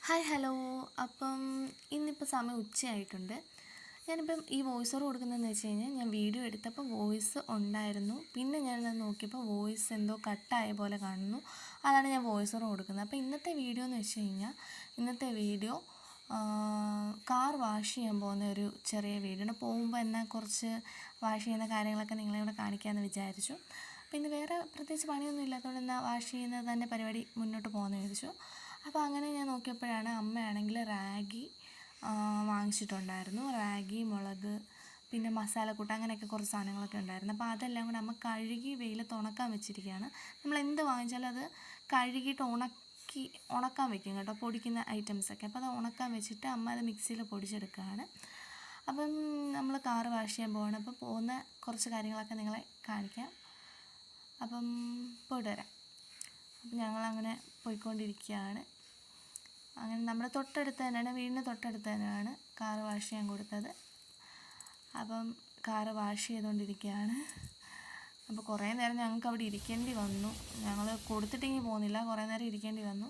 Hi hello. അപ്പം ഇന്നിപ്പോൾ സമയം ഉച്ചയായിട്ടുണ്ട്. ഞാനിപ്പം ഈ വോയിസ് ഓവർ കൊടുക്കുന്നതെന്ന് വെച്ച് കഴിഞ്ഞാൽ ഞാൻ വീഡിയോ എടുത്തപ്പോൾ വോയിസ് ഉണ്ടായിരുന്നു, പിന്നെ ഞാനത് നോക്കിയപ്പോൾ വോയിസ് എന്തോ കട്ടായ പോലെ കാണുന്നു. അതാണ് ഞാൻ വോയിസ് ഓവർ കൊടുക്കുന്നത്. അപ്പോൾ ഇന്നത്തെ വീഡിയോ എന്ന് വെച്ച് കഴിഞ്ഞാൽ കാർ വാഷ് ചെയ്യാൻ പോകുന്ന ഒരു ചെറിയ വീഡിയോ ആണ്. പോകുമ്പോൾ എന്നാൽ കുറച്ച് വാഷ് ചെയ്യുന്ന കാര്യങ്ങളൊക്കെ നിങ്ങളെ കൂടെ കാണിക്കാമെന്ന് വിചാരിച്ചു. അപ്പോൾ ഇന്ന് വേറെ പ്രത്യേകിച്ച് പണിയൊന്നും ഇല്ലാത്തതുകൊണ്ട് എന്നാൽ വാഷ് ചെയ്യുന്നത് തന്നെ പരിപാടി മുന്നോട്ട് പോകുമെന്ന് വിചാരിച്ചു. അപ്പോൾ അങ്ങനെ ഞാൻ നോക്കിയപ്പോഴാണ് അമ്മയാണെങ്കിൽ റാഗി വാങ്ങിച്ചിട്ടുണ്ടായിരുന്നു. റാഗി, മുളക്, പിന്നെ മസാലക്കൂട്ട്, അങ്ങനെയൊക്കെ കുറച്ച് സാധനങ്ങളൊക്കെ ഉണ്ടായിരുന്നു. അപ്പോൾ അതെല്ലാം കൂടെ അമ്മ കഴുകി വെയിലത്ത് ഉണക്കാൻ വെച്ചിരിക്കുകയാണ്. നമ്മൾ എന്ത് വാങ്ങിച്ചാലും അത് കഴുകിയിട്ട് ഉണക്കാൻ വെക്കും കേട്ടോ, പൊടിക്കുന്ന ഐറ്റംസൊക്കെ. അപ്പോൾ അത് ഉണക്കാൻ വെച്ചിട്ട് അമ്മ അത് മിക്സിയിൽ പൊടിച്ചെടുക്കുകയാണ്. അപ്പം നമ്മൾ കാറ് വാഷ് ചെയ്യാൻ പോകണം. അപ്പോൾ പോകുന്ന കുറച്ച് കാര്യങ്ങളൊക്കെ നിങ്ങളെ കാണിക്കാം. അപ്പം പോയിട്ട് വരാം. അപ്പം ഞങ്ങളങ്ങനെ പോയിക്കൊണ്ടിരിക്കുകയാണ്. അങ്ങനെ നമ്മുടെ തൊട്ടടുത്ത് തന്നെയാണ്, വീടിന് തൊട്ടടുത്ത് തന്നെയാണ് കാറ് വാഷ് ചെയ്യാൻ കൊടുത്തത്. അപ്പം കാറ് വാഷ് ചെയ്തുകൊണ്ടിരിക്കുകയാണ്. അപ്പോൾ കുറേ നേരം ഞങ്ങൾക്ക് അവിടെ ഇരിക്കേണ്ടി വന്നു. ഞങ്ങൾ കൊടുത്തിട്ടെങ്കിൽ പോകുന്നില്ല, കുറേ നേരം ഇരിക്കേണ്ടി വന്നു.